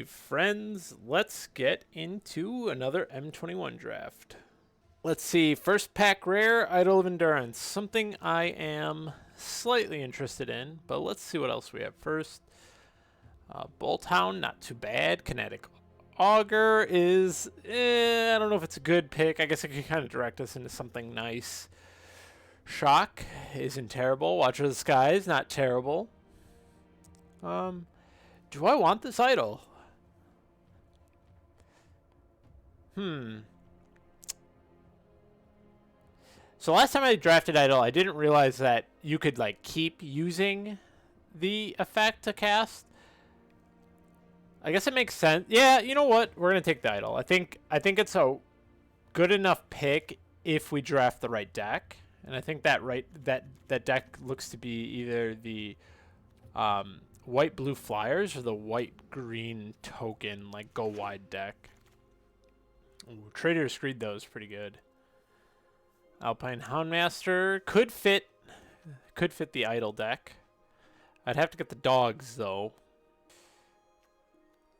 Friends, let's get into another M21 draft. Let's see, first pack rare, Idol of Endurance, something I am slightly interested in, but let's see what else we have first. Bolt Hound, not too bad. Kinetic Augur is, I don't know if it's a good pick. I guess it could kind of direct us into something nice. Shock isn't terrible. Watcher of the Skies, not terrible. Do I want this idol? So last time I drafted idol, I didn't realize that you could like keep using the effect to cast. I guess it makes sense. Yeah, you know what? We're gonna take the idol. I think it's a good enough pick if we draft the right deck, and I think that deck looks to be either the white blue flyers or the white green token like go wide deck. Ooh, Trader's Creed though is pretty good. Alpine Houndmaster could fit the idol deck. I'd have to get the dogs though.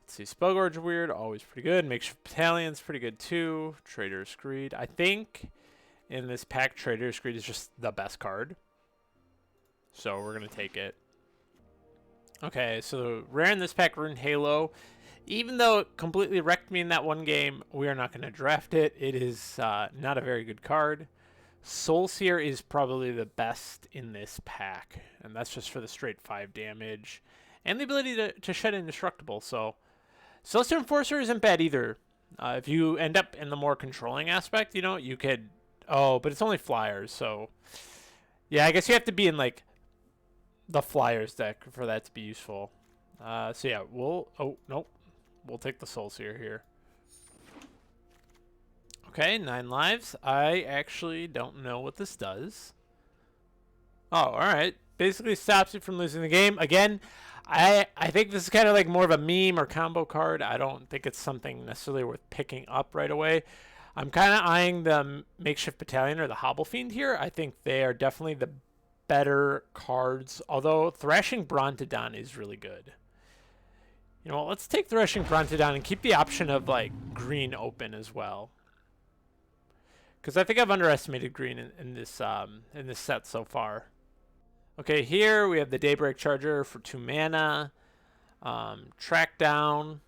Let's see, Spellgorge weird, always pretty good. Makeshift Battalion's pretty good too. Trader's Creed. I think in this pack Trader's Creed is just the best card. So we're gonna take it. Okay, so the rare in this pack, Rune Halo. Even though it completely wrecked me in that one game, we are not going to draft it. It is not a very good card. Soulseer is probably the best in this pack, and that's just for the straight 5 damage and the ability to shed indestructible. So Celestial Enforcer isn't bad either. If you end up in the more controlling aspect, you know, you could... Oh, but it's only flyers, so... Yeah, I guess you have to be in, like, the flyers deck for that to be useful. So yeah, we'll... Oh, nope. We'll take the Soulseer here. Okay, 9 lives. I actually don't know what this does. Oh, alright. Basically stops you from losing the game. Again, I think this is kind of like more of a meme or combo card. I don't think it's something necessarily worth picking up right away. I'm kind of eyeing the Makeshift Battalion or the Hobble Fiend here. I think they are definitely the better cards, although Thrashing Brontodon is really good. You know what, let's take Thrashing Brontodon and keep the option of like green open as well. Because I think I've underestimated green in this set so far. Okay, here we have the Daybreak Charger for 2 mana. Track down.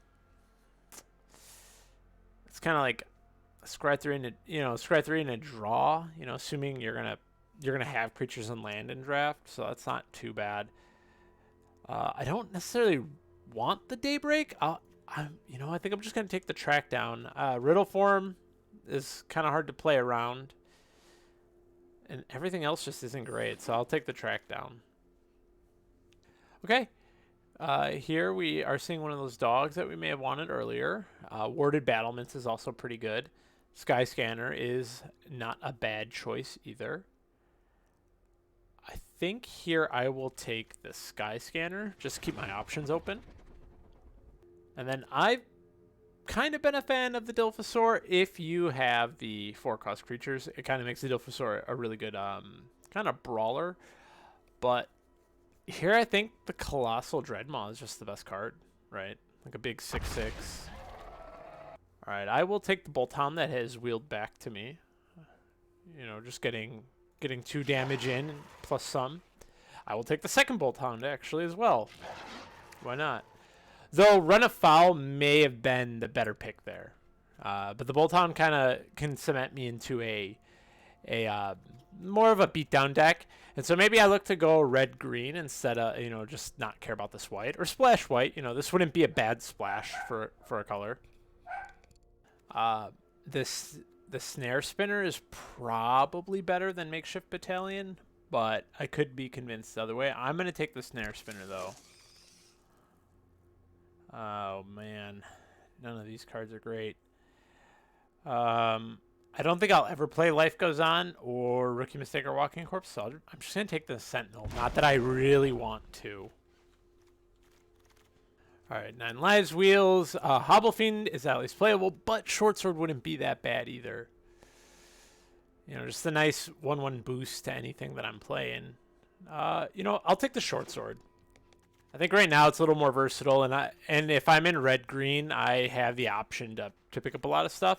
It's kind of like scry 3 and scry 3 and a draw. You know, assuming you're gonna have creatures in land in draft, so that's not too bad. I don't necessarily want the Daybreak. I think I'm just gonna take the track down. Riddle form is kind of hard to play around, and everything else just isn't great, so I'll take the track down. Okay, here we are seeing one of those dogs that we may have wanted earlier. Warded Battlements is also pretty good. Sky Scanner is not a bad choice either. I think here I will take the Sky Scanner, just to keep my options open. And then I've kind of been a fan of the Dilphosaur. If you have the 4-cost creatures, it kind of makes the Dilphosaur a really good kind of brawler. But here I think the Colossal Dreadmaw is just the best card, right? Like a big 6/6. All right, I will take the Bolt Hound that has wheeled back to me. You know, just getting 2 damage in plus some. I will take the second Bolt Hound actually as well. Why not? Though Run Afoul may have been the better pick there. But the Bolt Hound kind of can cement me into a more of a beatdown deck. And so maybe I look to go red-green instead of, you know, just not care about this white. Or splash white. You know, this wouldn't be a bad splash for a color. The Snare Spinner is probably better than Makeshift Battalion, but I could be convinced the other way. I'm going to take the Snare Spinner, though. Oh, man. None of these cards are great. I don't think I'll ever play Life Goes On or Rookie Mistake or Walking Corpse, so I'm just going to take the Sentinel. Not that I really want to. Alright, 9 lives, wheels. Hobble Fiend is at least playable, but Short Sword wouldn't be that bad either. You know, just a nice 1/1 boost to anything that I'm playing. You know, I'll take the Short Sword. I think right now it's a little more versatile, and if I'm in red-green, I have the option to pick up a lot of stuff.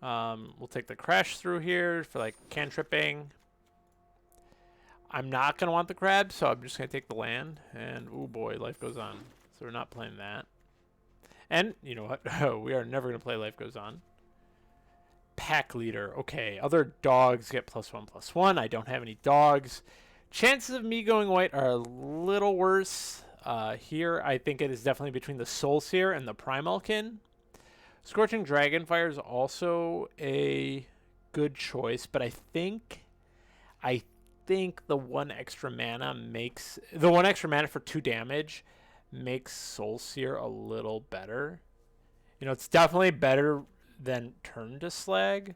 We'll take the crash through here for like cantripping. I'm not going to want the crab, so I'm just going to take the land. And, oh boy, life goes on. So we're not playing that. And, you know what? We are never going to play life goes on. Pack leader. Okay, other dogs get +1/+1. I don't have any dogs. Chances of me going white are a little worse. Here, I think it is definitely between the Soul Seer and the Primalkin. Scorching Dragonfire is also a good choice, but I think the one extra mana for 2 damage makes Soul Seer a little better. You know, it's definitely better than Turn to Slag.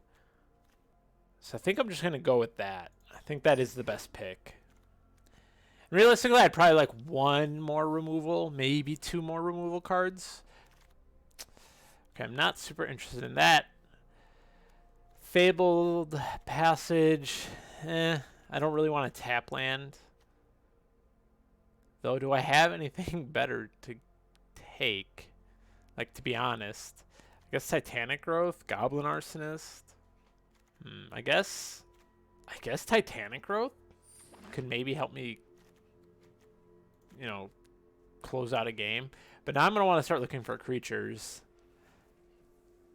So I think I'm just going to go with that. I think that is the best pick. Realistically, I'd probably like 1 more removal, maybe 2 more removal cards. Okay, I'm not super interested in that. Fabled Passage. I don't really want to tap land. Though, do I have anything better to take? Like, to be honest. I guess Titanic Growth, Goblin Arsonist. I guess Titanic Growth could maybe help me, you know, close out a game. But now I'm going to want to start looking for creatures.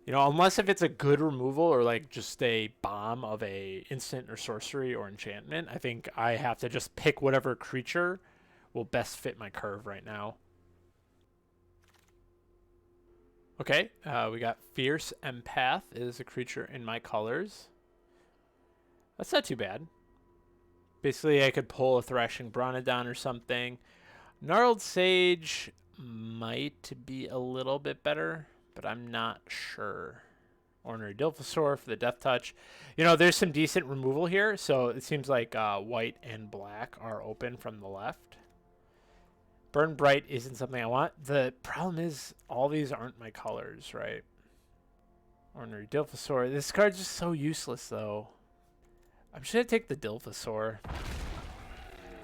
You know, unless if it's a good removal or like just a bomb of a instant or sorcery or enchantment, I think I have to just pick whatever creature will best fit my curve right now. Okay, we got Fierce Empath is a creature in my colors. That's not too bad. Basically, I could pull a Thrashing Bronodon or something. Gnarled Sage might be a little bit better, but I'm not sure. Ornery Dilphosaur for the Death Touch. You know, there's some decent removal here, so it seems like white and black are open from the left. Burn Bright isn't something I want. The problem is all these aren't my colors, right? Ornery Dilphosaur. This card's just so useless, though. I'm just going to take the Dilphosaur.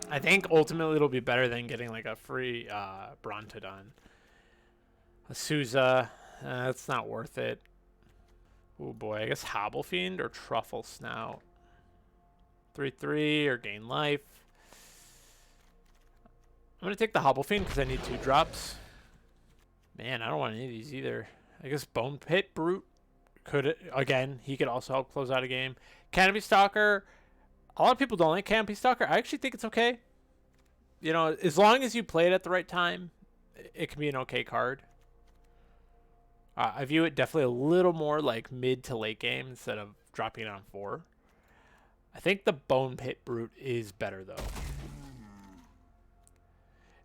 I think ultimately it'll be better than getting like a free Brontodon. A Souza. That's not worth it. Oh boy, I guess Hobble Fiend or Truffle Snout. 3/3 or gain life. I'm going to take the Hobble Fiend because I need 2 drops. Man, I don't want any of these either. I guess Bone Pit Brute could, again, he could also help close out a game. Canopy Stalker. A lot of people don't like Canopy Stalker. I actually think it's okay. You know, as long as you play it at the right time, it can be an okay card. I view it definitely a little more like mid to late game instead of dropping it on 4. I think the Bone Pit Brute is better, though.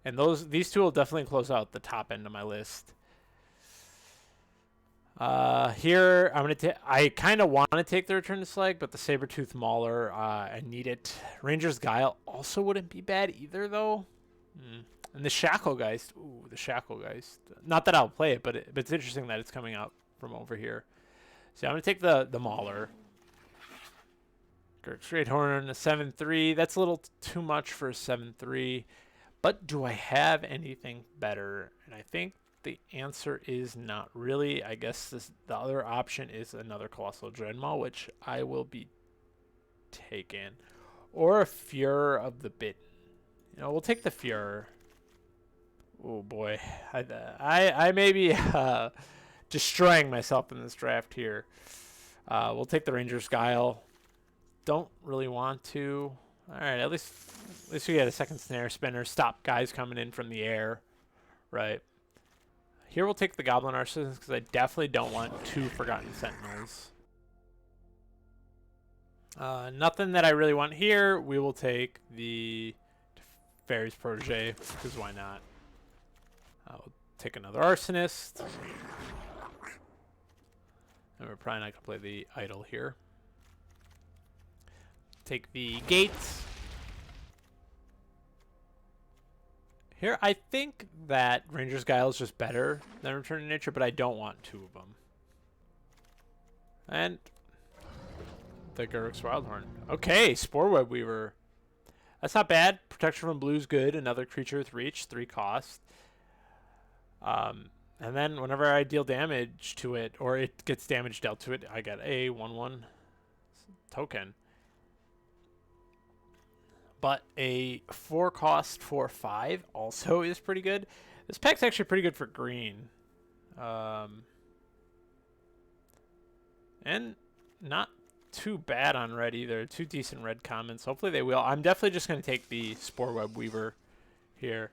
And these 2 will definitely close out the top end of my list. Here, I kind of want to take the Return to Slag, but the Sabertooth Mauler, I need it. Ranger's Guile also wouldn't be bad either, though. And the Shacklegeist. Ooh, the Shacklegeist. Not that I'll play it, but it's interesting that it's coming out from over here. So I'm going to take the Mauler. Straight Horn, a 7/3. That's a little too much for a 7/3. But do I have anything better? And I think the answer is not really. I guess the other option is another Colossal Dreadmaw, which I will be taking. Or a Furor of the Bitten. You know, we'll take the Furor. Oh boy. I may be destroying myself in this draft here. We'll take the Ranger's Guile. Don't really want to. Alright, at least we get a second Snare Spinner. Stop guys coming in from the air. Right. Here we'll take the Goblin Arsonist because I definitely don't want 2 Forgotten Sentinels. Nothing that I really want here. We will take the Fairy's Protege because why not? I'll take another Arsonist. And we're probably not going to play the Idol here. Take the Gates. Here, I think that Ranger's Guile is just better than Return to Nature, but I don't want 2 of them. And the Garruk's Wildhorn. Okay, Spore Web Weaver. That's not bad. Protection from blue's good. Another creature with reach, 3 cost. And then whenever I deal damage to it, or it gets damage dealt to it, I get a 1/1 token. But a 4 cost 4/5 also is pretty good. This pack's actually pretty good for green. And not too bad on red either. 2 decent red commons. Hopefully they will. I'm definitely just going to take the Spore Web Weaver here.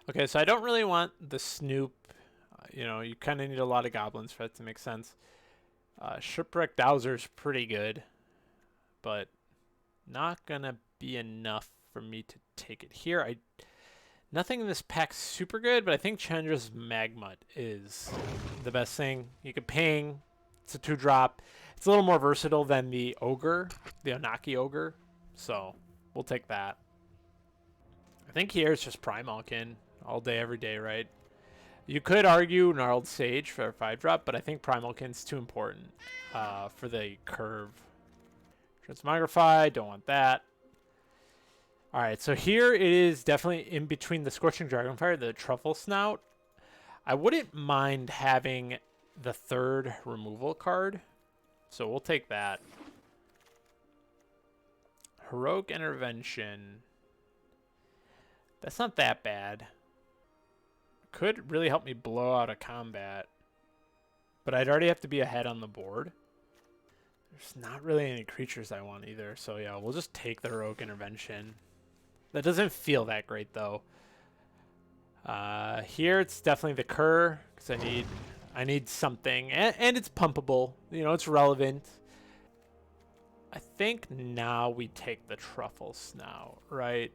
Okay, so I don't really want the Snoop. You know, you kind of need a lot of goblins for that to make sense. Shipwreck Dowser's pretty good, but not going to be enough for me to take it here. Nothing in this pack's super good, but I think Chandra's Magmut is the best thing. You can ping. It's a 2-drop. It's a little more versatile than the Ogre, the Onaki Ogre. So we'll take that. I think here it's just Primalkin all day, every day, right? You could argue Gnarled Sage for a 5-drop, but I think Primalkin's too important for the curve. Transmogrify, don't want that. All right, so here it is definitely in between the Scorching Dragonfire, the Truffle Snout. I wouldn't mind having the 3rd removal card, so we'll take that. Heroic Intervention. That's not that bad. Could really help me blow out a combat, but I'd already have to be ahead on the board. There's not really any creatures I want either, so yeah, we'll just take the Heroic Intervention. That doesn't feel that great though. Here it's definitely the Cur, because I need something, and it's pumpable. You know, it's relevant. I think now we take the Truffle Snout, right?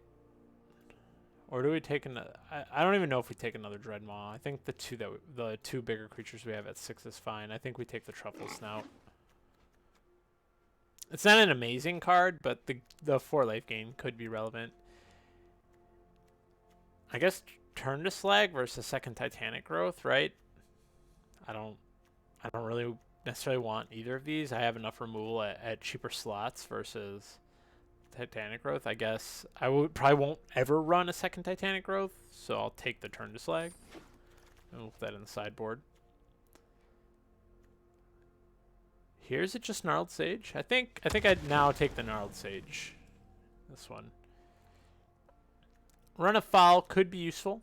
Or do we take another? I don't even know if we take another Dreadmaw. I think the two bigger creatures we have at 6 is fine. I think we take the Truffle Snout. It's not an amazing card, but the 4 life gain could be relevant. I guess Turn to Slag versus second Titanic Growth, right? I don't really necessarily want either of these. I have enough removal at cheaper slots versus Titanic Growth. I guess I probably won't ever run a second Titanic Growth, so I'll take the Turn to Slag. And we'll put that in the sideboard. Here's it just Gnarled Sage. I think I'd now take the Gnarled Sage. This one. Run a Foul could be useful.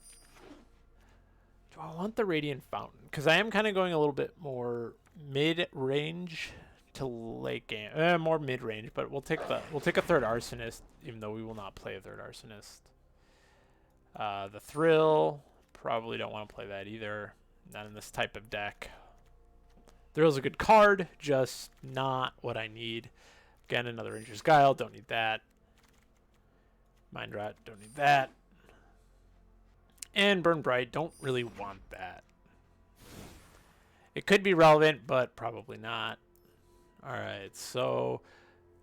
Do I want the Radiant Fountain? Because I am kind of going a little bit more mid-range to late game. More mid-range, but we'll take a 3rd Arsonist, even though we will not play a 3rd Arsonist. The Thrill, probably don't want to play that either. Not in this type of deck. Thrill's a good card, just not what I need. Again, another Ranger's Guile, don't need that. Mind Rat, don't need that. And Burn Bright, don't really want that. It could be relevant, but probably not. Alright, so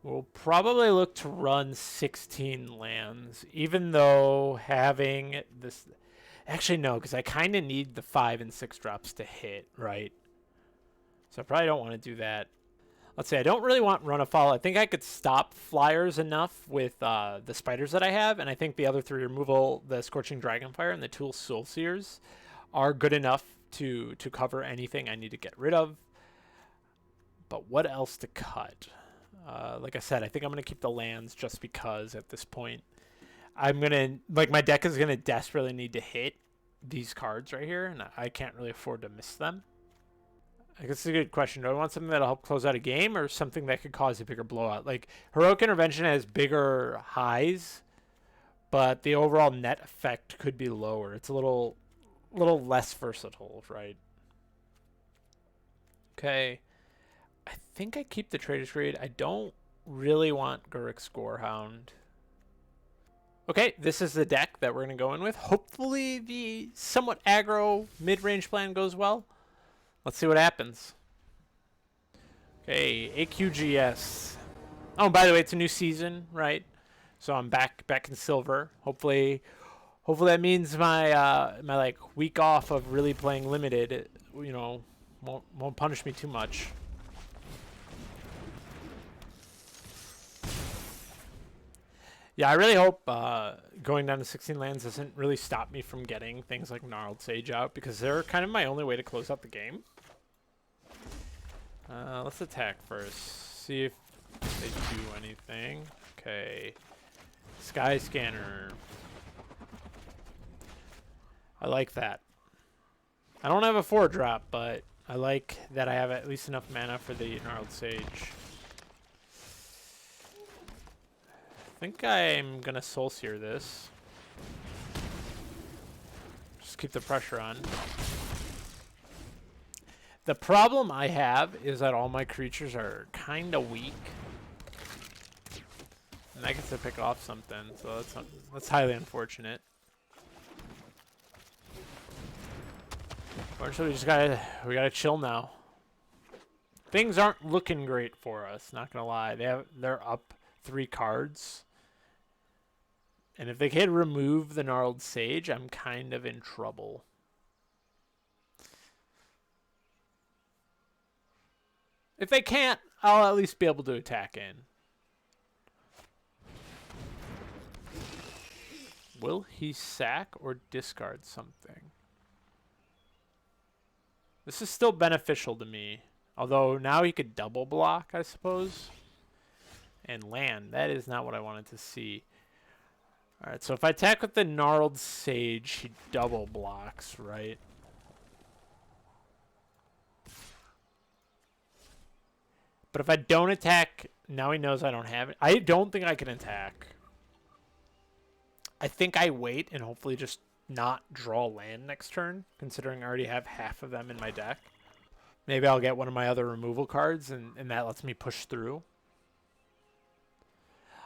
we'll probably look to run 16 lands, even though having this... Actually, no, because I kind of need the 5 and 6 drops to hit, right? So I probably don't want to do that. Let's say I don't really want Run a Foul. I think I could stop flyers enough with the spiders that I have, and I think the other 3 removal, the Scorching Dragonfire and the Tool Soulseers, are good enough to cover anything I need to get rid of. But what else to cut? Like I said, I think I'm going to keep the lands just because at this point I'm going to, like, my deck is going to desperately need to hit these cards right here, and I can't really afford to miss them. I guess it's a good question. Do I want something that'll help close out a game or something that could cause a bigger blowout? Like, Heroic Intervention has bigger highs, but the overall net effect could be lower. It's a little less versatile, right? Okay. I think I keep the Trader's Greed. I don't really want Guruk's Gorehound. Okay, this is the deck that we're going to go in with. Hopefully the somewhat aggro mid-range plan goes well. Let's see what happens. Okay, AQGS. Oh, by the way, it's a new season, right? So I'm back in silver. Hopefully that means my my like week off of really playing limited, you know, won't punish me too much. Yeah, I really hope going down to 16 lands doesn't really stop me from getting things like Gnarled Sage out, because they're kind of my only way to close out the game. Let's attack first. See if they do anything. Okay. Sky Scanner. I like that. I don't have a 4-drop, but I like that I have at least enough mana for the Gnarled Sage. I think I'm going to Soul Sear this. Just keep the pressure on. The problem I have is that all my creatures are kind of weak. And I get to pick off something, so that's highly unfortunate. Unfortunately, we gotta chill now. Things aren't looking great for us, not gonna lie. They're up 3 cards. And if they can remove the Gnarled Sage, I'm kind of in trouble. If they can't, I'll at least be able to attack in. Will he sack or discard something? This is still beneficial to me. Although now he could double block, I suppose. And land. That is not what I wanted to see. Alright, so if I attack with the Gnarled Sage, he double blocks, right? But if I don't attack, now he knows I don't have it. I don't think I can attack. I think I wait and hopefully just not draw land next turn, considering I already have half of them in my deck. Maybe I'll get one of my other removal cards, and that lets me push through.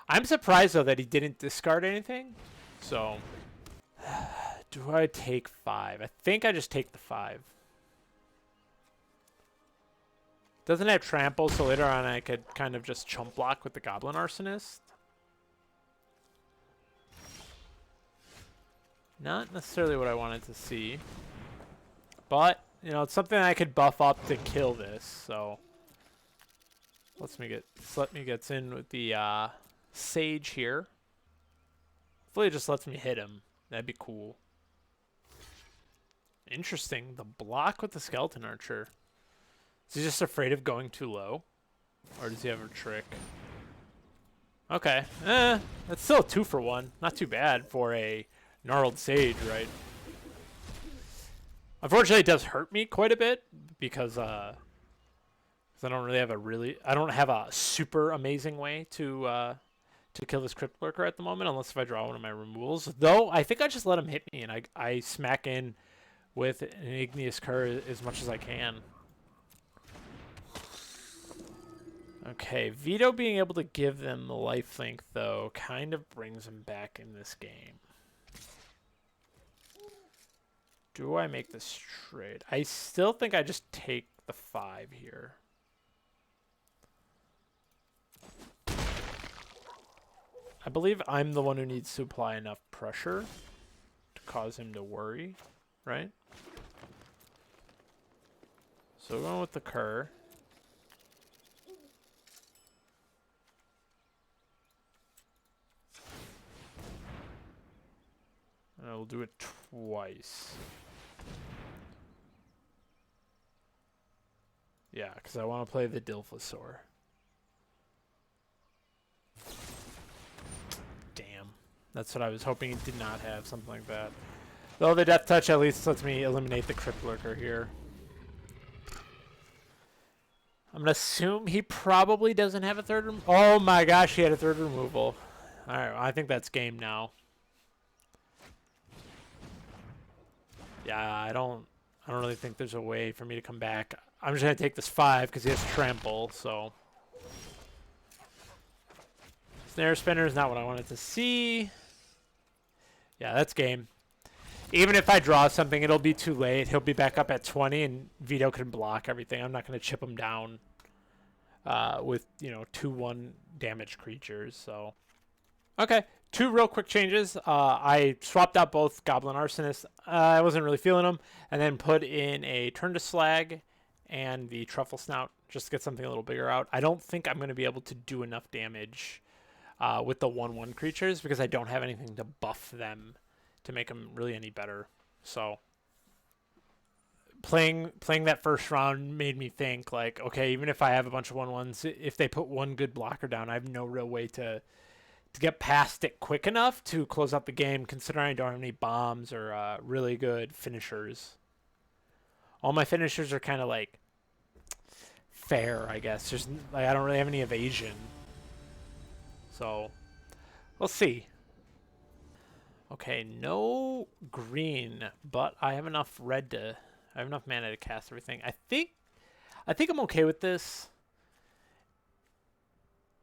I'm surprised, though, that he didn't discard anything. So, do I take 5? I think I just take the 5. Doesn't have trample, so later on I could kind of just chump block with the Goblin Arsonist. Not necessarily what I wanted to see. But, you know, it's something I could buff up to kill this, so. Let me get in with the Sage here. Hopefully it just lets me hit him. That'd be cool. Interesting. The block with the Skeleton Archer. Is he just afraid of going too low? Or does he have a trick? Okay. That's still a 2-for-1. Not too bad for a Gnarled Sage, right? Unfortunately, it does hurt me quite a bit because I don't really have I don't have a super amazing way to kill this Crypt Lurker at the moment, unless if I draw one of my removals. Though I think I just let him hit me and I smack in with an Igneous Cur as much as I can. Okay, Veto being able to give them the lifelink, though, kind of brings him back in this game. Do I make this trade? I still think I just take the 5 here. I believe I'm the one who needs to apply enough pressure to cause him to worry, right? So we're going with the Cur. And I'll do it twice. Yeah, because I want to play the Dilphosaur. Damn. That's what I was hoping it did not have, something like that. Though the Death Touch at least lets me eliminate the Crypt Lurker here. I'm going to assume he probably doesn't have a third removal. Oh my gosh, he had a third removal. Alright, well, I think that's game now. Yeah, I don't really think there's a way for me to come back. I'm just going to take this 5 because he has trample, so. Snare Spinner is not what I wanted to see. Yeah, that's game. Even if I draw something, it'll be too late. He'll be back up at 20, and Veto can block everything. I'm not going to chip him down with, you know, 2/1 damage creatures, so. Okay, 2 real quick changes. I swapped out both Goblin Arsonists. I wasn't really feeling them. And then put in a Turn to Slag and the Truffle Snout just to get something a little bigger out. I don't think I'm going to be able to do enough damage with the 1/1 creatures because I don't have anything to buff them to make them really any better. So playing that first round made me think like, okay, even if I have a bunch of 1/1s, if they put one good blocker down, I have no real way to get past it quick enough to close out the game, considering I don't have any bombs or really good finishers. All my finishers are kind of like fair, I guess. Just like I don't really have any evasion. So we'll see. Okay, no green, but I have enough red to I have enough mana to cast everything. I think I'm okay with this.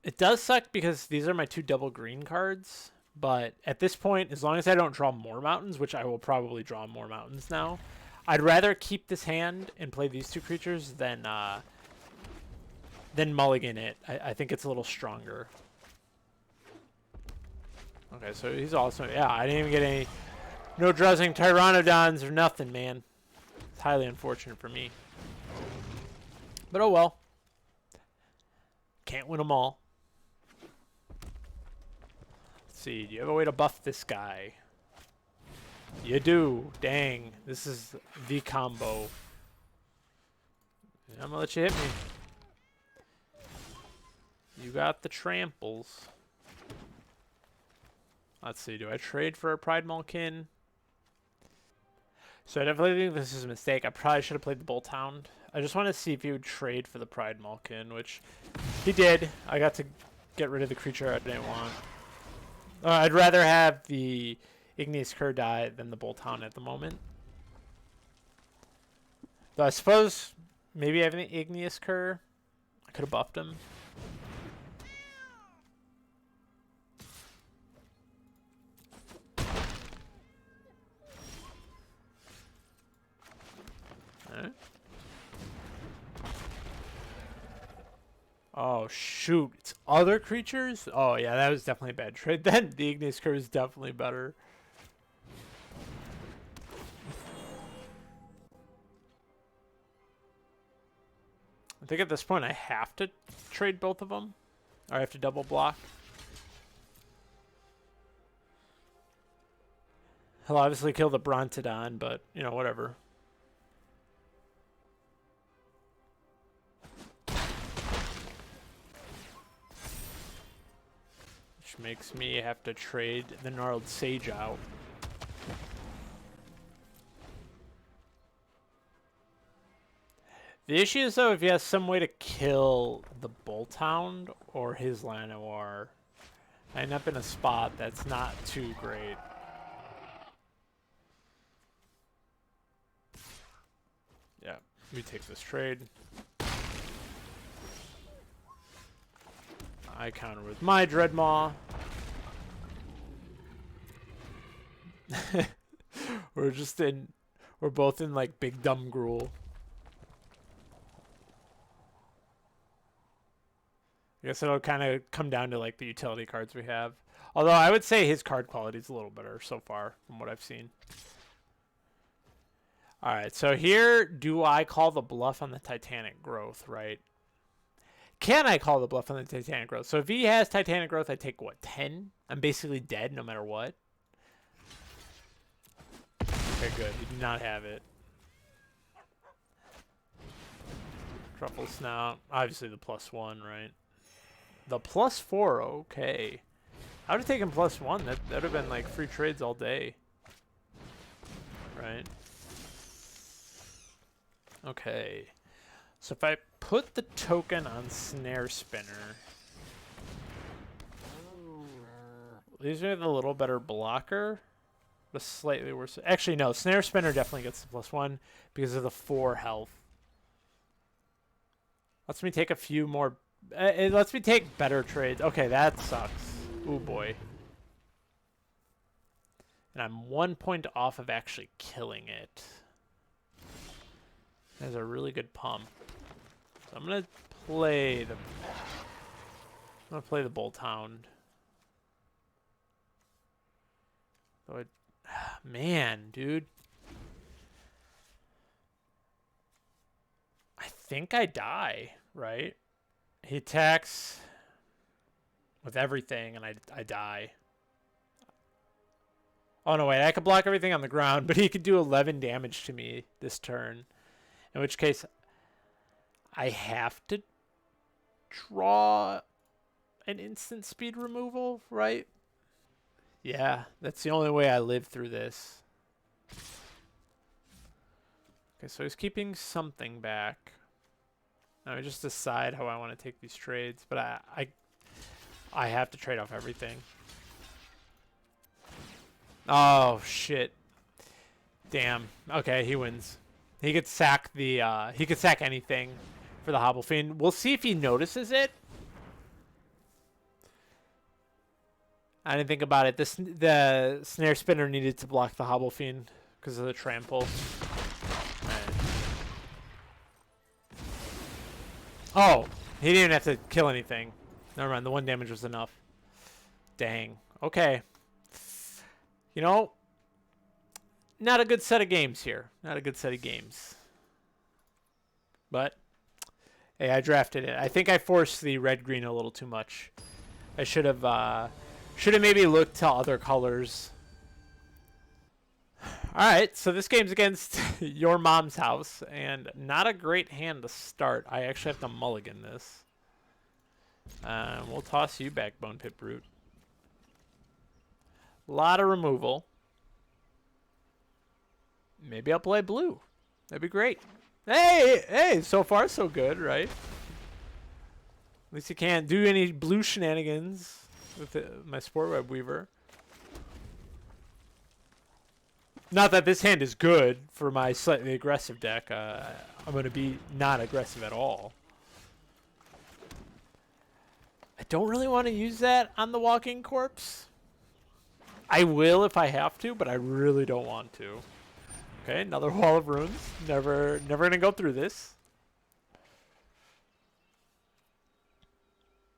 It does suck because these are my 2 double green cards, but at this point, as long as I don't draw more mountains, which I will probably draw more mountains now, I'd rather keep this hand and play these 2 creatures than mulligan it. I think it's a little stronger. Okay, so he's also... Yeah, I didn't even get any... No drowsing Pteranodons or nothing, man. It's highly unfortunate for me. But oh well. Can't win them all. Let's see, do you have a way to buff this guy? You do. Dang. This is the combo. I'm gonna let you hit me. You got the tramples. Let's see, do I trade for a Pride Malkin? So I definitely think this is a mistake. I probably should have played the Bolt Hound. I just want to see if he would trade for the Pride Malkin, which he did. I got to get rid of the creature I didn't want. I'd rather have the Igneous Cur die than the Bolt Hound at the moment. Though I suppose maybe having the Igneous Cur, I could have buffed him. Alright. Oh shoot, it's other creatures? Oh yeah, that was definitely a bad trade. Then the Igneous Cur is definitely better. I think at this point I have to trade both of them. Or I have to double block. He'll obviously kill the Brontodon, but, you know, whatever. Which makes me have to trade the Gnarled Sage out. The issue is, though, if he has some way to kill the Bolt Hound or his Llanowar, I end up in a spot that's not too great. Yeah, we take this trade. I counter with my Dreadmaw. We're both in like big dumb gruel. I guess it'll kind of come down to like the utility cards we have. Although I would say his card quality is a little better so far from what I've seen. All right, so here, do I call the bluff on the Titanic Growth, right? Can I call the bluff on the Titanic Growth? So if he has Titanic Growth, I take, what, 10? I'm basically dead no matter what. Okay, good. He did not have it. Truffle Snout. Obviously the +1, right? The +4, okay. I would have taken +1. That would have been like free trades all day. Right? Okay. So if I put the token on Snare Spinner, leaves me with a little better blocker, but slightly worse. Actually, no. Snare Spinner definitely gets the +1 because of the 4 health. Lets me take a few more. It lets me take better trades. Okay, that sucks. Ooh, boy. And I'm 1 point off of actually killing it. That's a really good pump. So I'm gonna play the Bolt Hound. So it, man, dude. I think I die, right? He attacks. with everything, and I die. Oh, no, wait. I could block everything on the ground, but he could do 11 damage to me this turn. In which case, I have to draw an instant speed removal, right? Yeah, that's the only way I live through this. Okay, so he's keeping something back. Now I just decide how I want to take these trades, but I have to trade off everything. Oh shit! Damn. Okay, he wins. He could sack the. He could sack anything for the Hobble Fiend. We'll see if he notices it. I didn't think about it. The Snare Spinner needed to block the Hobble Fiend because of the trample. Right. Oh, he didn't even have to kill anything. Never mind. The 1 damage was enough. Dang. Okay. You know, not a good set of games here. Not a good set of games. But, hey, I drafted it. I think I forced the red-green a little too much. I should have maybe looked to other colors. All right, so this game's against your mom's house, and not a great hand to start. I actually have to mulligan this. We'll toss you Backbone Pit Brute. A lot of removal. Maybe I'll play blue. That'd be great. Hey, so far so good, right? At least you can't do any blue shenanigans with my Sport Web Weaver. Not that this hand is good for my slightly aggressive deck. I'm going to be not aggressive at all. I don't really want to use that on the Walking Corpse. I will if I have to, but I really don't want to. Okay, another Wall of Runes. Never gonna go through this.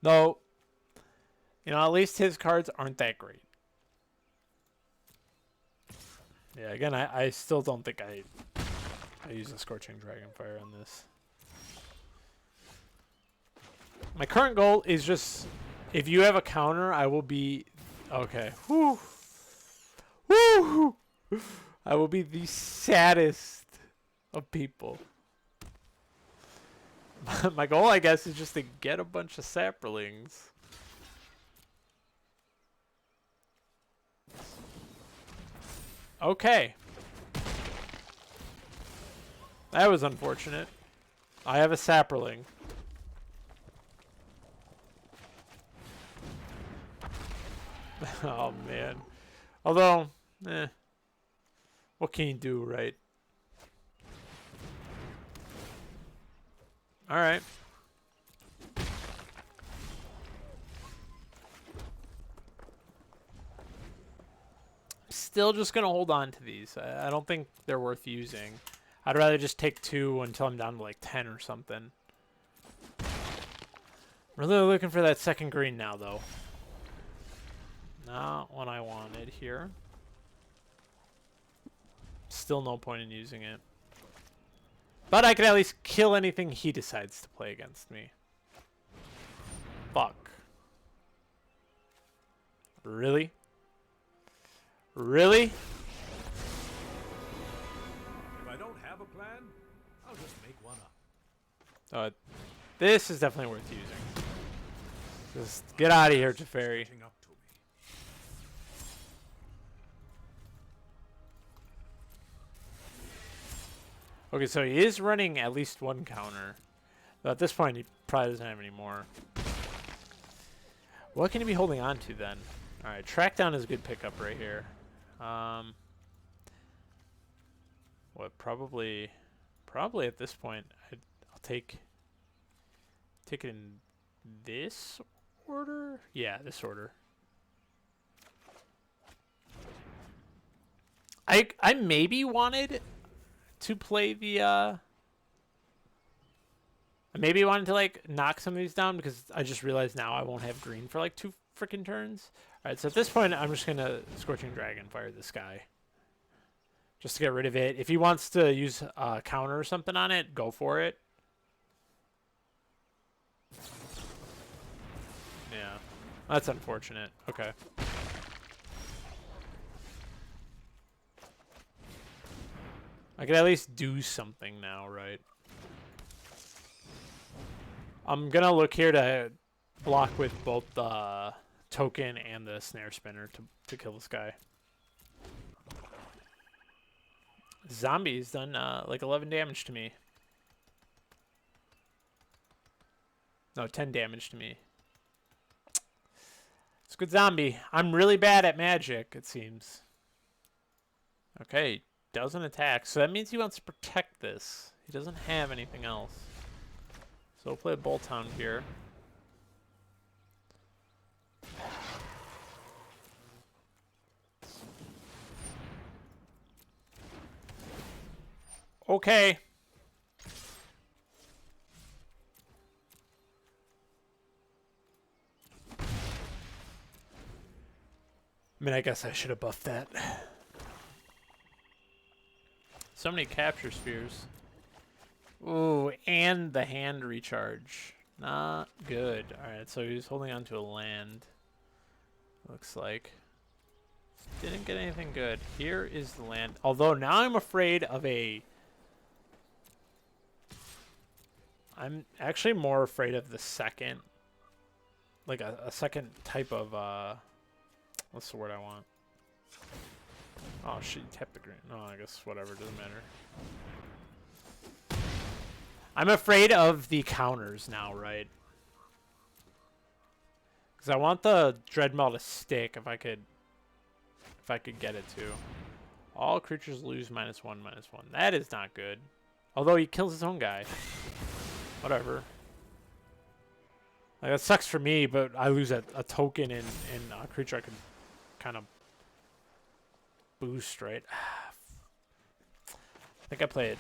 No. You know, at least his cards aren't that great. Yeah, again, I still don't think I use a Scorching Dragonfire on this. My current goal is just, if you have a counter, I will be... Okay. Whew. Woo! I will be the saddest of people. My goal, I guess, is just to get a bunch of saplings. Okay. That was unfortunate. I have a sapling. Oh, man. Although, what can you do, right? All right. Still just going to hold on to these. I don't think they're worth using. I'd rather just take 2 until I'm down to like 10 or something. Really looking for that second green now, though. Not what I wanted here. Still no point in using it. But I can at least kill anything he decides to play against me. Fuck. Really? Really? If I don't have a plan, I'll just make one up. This is definitely worth using. Just get out of here, Teferi. Okay, so he is running at least 1 counter. Though at this point, he probably doesn't have any more. What can he be holding on to then? Alright, track down is a good pickup right here. What, probably at this point, I'll take it in this order? Yeah, this order. I maybe wanted to play the I maybe wanted to like knock some of these down because I just realized now I won't have green for like 2 freaking turns. Alright, so at this point I'm just gonna Scorching Dragonfire this guy. Just to get rid of it. If he wants to use a counter or something on it, go for it. Yeah. That's unfortunate. Okay. I could at least do something now, right? I'm gonna look here to block with both the token and the snare spinner to kill this guy. Zombie's done like 11 damage to me. No, 10 damage to me. It's a good zombie. I'm really bad at magic, it seems. Okay, doesn't attack. So that means he wants to protect this. He doesn't have anything else. So we'll play a Bolt Hound here. Okay. I mean, I guess I should have buffed that. So many capture spheres. Ooh, and the hand recharge. Not good. Alright, so he's holding on to a land. Looks like. Didn't get anything good. Here is the land. Although now I'm afraid of a... I'm actually more afraid of the second... Like a second type of... What's the word I want? Oh shit, you tapped the green. No, I guess whatever, doesn't matter. I'm afraid of the counters now, right? Because I want the Dreadmaw to stick if I could get it to. All creatures lose -1/-1. That is not good. Although he kills his own guy. Whatever. Like, that sucks for me, but I lose a token and a creature I could kind of boost, right? I think I play it.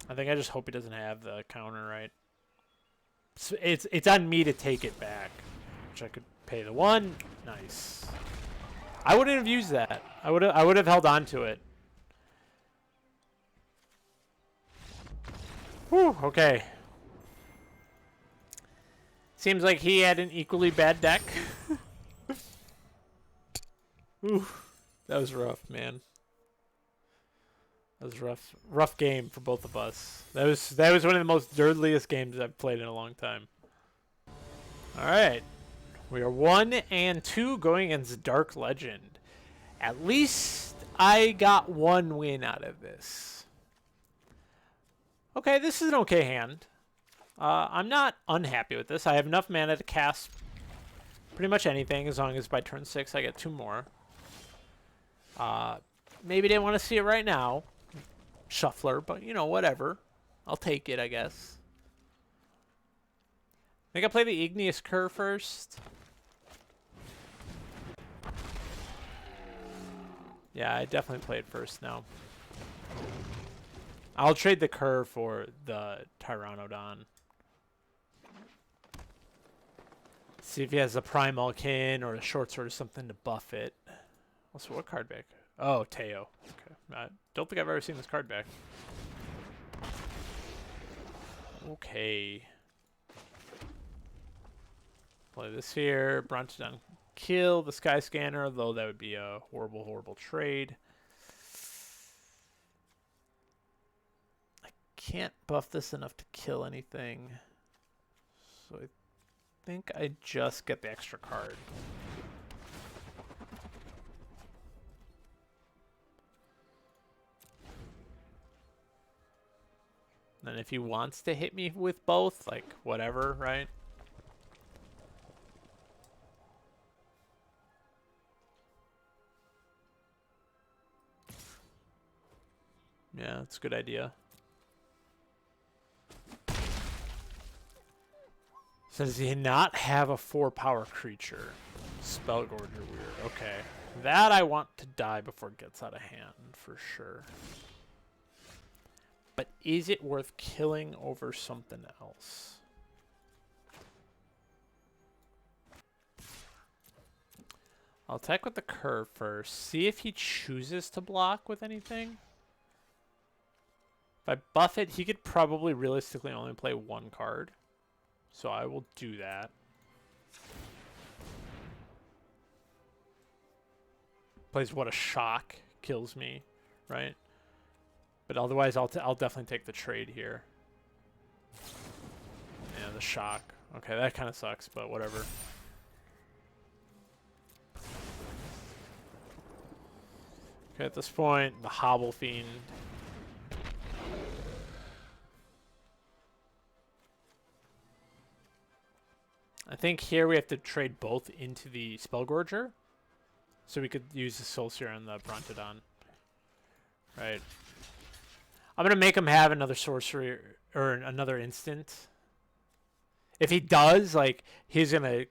I think I just hope he doesn't have the counter, right? So it's on me to take it back, which I could pay the 1. Nice. I wouldn't have used that. I would have held on to it. Whew, okay. Seems like he had an equally bad deck. Ooh, that was rough, man. That was rough. Rough game for both of us. That was one of the most dirtliest games I've played in a long time. All right. We are 1-2 going against Dark Legend. At least I got 1 win out of this. Okay, this is an okay hand. I'm not unhappy with this. I have enough mana to cast pretty much anything as long as by turn 6 I get 2 more. Maybe didn't want to see it right now. Shuffler, but you know, whatever. I'll take it, I guess. I think I play the Igneous Cur first. Yeah, I definitely play it first now. I'll trade the Cur for the Pteranodon. See if he has a Primalkin or a Short Sword or something to buff it. Also, what card back? Oh, Teo. Okay. I don't think I've ever seen this card back. Okay. Play this here. Brontodon kill the Sky Scanner, though that would be a horrible, horrible trade. I can't buff this enough to kill anything. So I think I just get the extra card. And if he wants to hit me with both, like, whatever, right? Yeah, that's a good idea. So does he not have a 4-power creature? Spellgorger weird. Okay. That I want to die before it gets out of hand, for sure. But is it worth killing over something else? I'll attack with the Cur first. See if he chooses to block with anything. If I buff it, he could probably realistically only play 1 card. So I will do that. Plays What a Shock, kills me, right? But otherwise, I'll definitely take the trade here. Yeah, the shock. Okay, that kind of sucks, but whatever. Okay, at this point, the Hobble Fiend. I think here we have to trade both into the Spellgorger. So we could use the Soul Seer on the Brontodon. Right. I'm going to make him have another sorcery or another instant. If he does, like, he's gonna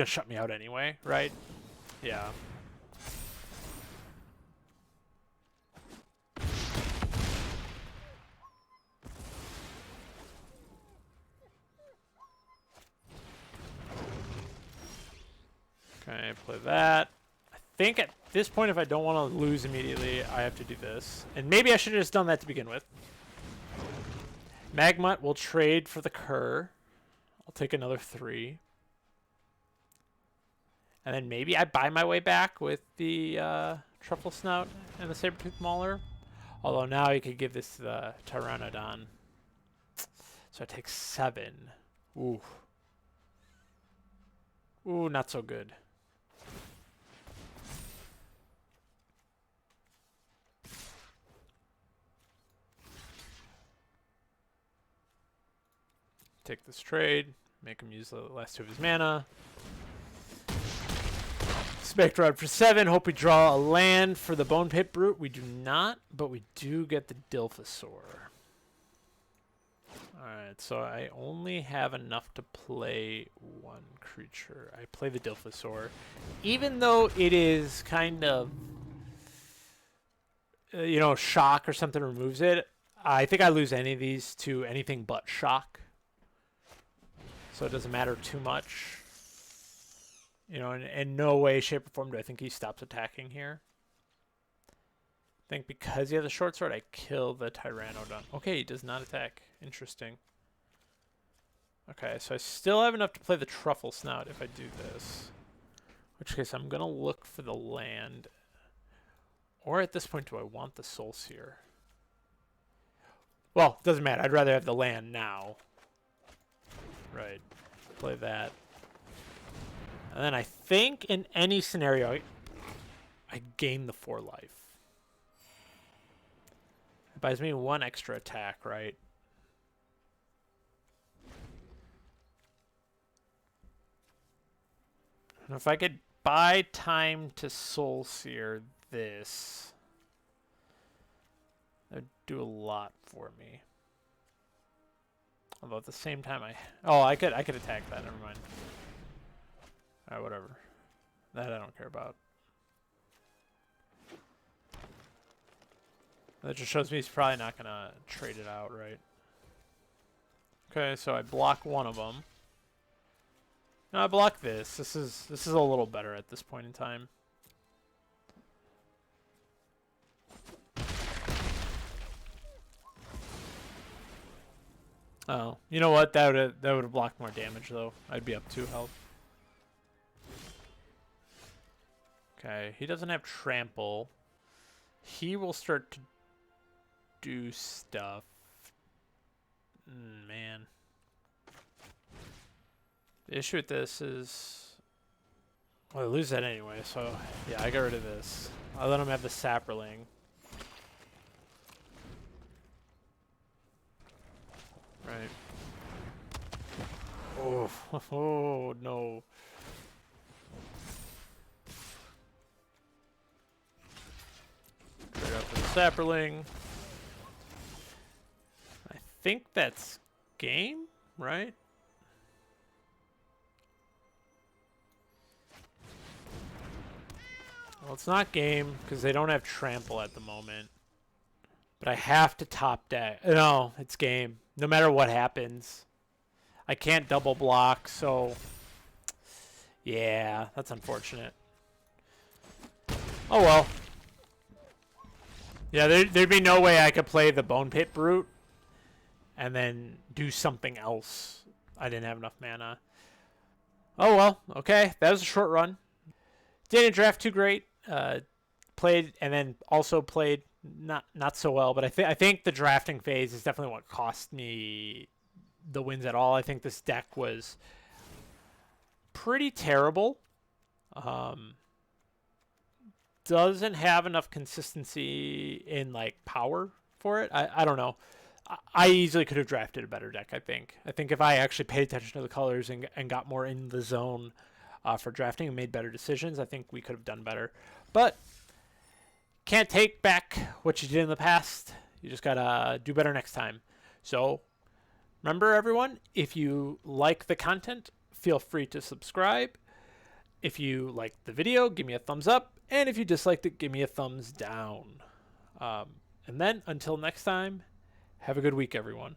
shut me out anyway, right? Yeah. Okay, play that. I think at this point, if I don't want to lose immediately, I have to do this. And maybe I should have just done that to begin with. Magmut will trade for the Cur. I'll take another 3. And then maybe I buy my way back with the Truffle Snout and the Sabertooth Mauler. Although now you could give this to the Pteranodon. So I take 7. Ooh. Ooh, not so good. Take this trade. Make him use the last 2 of his mana. Spectrod for 7. Hope we draw a land for the Bone Pit Brute. We do not, but we do get the Dilphosaur. Alright, so I only have enough to play 1 creature. I play the Dilphosaur. Even though it is kind of, you know, shock or something removes it, I think I lose any of these to anything but shock. So it doesn't matter too much. You know, in no way, shape, or form do I think he stops attacking here. I think because he has a short sword, I kill the Pteranodon. Okay, he does not attack. Interesting. Okay, so I still have enough to play the Truffle Snout if I do this. In which case, I'm going to look for the land. Or at this point, do I want the Soul Seer? Well, it doesn't matter. I'd rather have the land now. Right. Play that. And then I think in any scenario, I gain the 4 life. It buys me 1 extra attack, right? And if I could buy time to Soul Seer this, that would do a lot for me. Although at the same time, I could attack that. Never mind. All right, whatever. That I don't care about. That just shows me he's probably not gonna trade it out, right? Okay, so I block one of them. No, I block this. This is a little better at this point in time. Oh, you know what? That would have blocked more damage though. I'd be up 2 health. Okay, he doesn't have trample. He will start to do stuff. Man. The issue with this is, well, I lose that anyway, so yeah, I got rid of this. I let him have the Saproling. Right. Oh, oh no. Trade out for the Saproling. I think that's game, right? Well, it's not game because they don't have trample at the moment. But I have to top deck. No, it's game. No matter what happens. I can't double block, so yeah, that's unfortunate. Oh well. Yeah, there'd be no way I could play the Bone Pit Brute and then do something else. I didn't have enough mana. Oh well, okay. That was a short run. Didn't draft too great. played and then also played not so well. But I think the drafting phase is definitely what cost me the wins at all. I think this deck was pretty terrible. Doesn't have enough consistency in like power for it. I don't know. I easily could have drafted a better deck. I think if I actually paid attention to the colors and got more in the zone for drafting and made better decisions, I think we could have done better. But can't take back what you did in the past. You just gotta do better next time. So remember, everyone, if you like the content, feel free to subscribe. If you liked the video, give me a thumbs up. And if you disliked it, give me a thumbs down. And then, until next time, have a good week, everyone.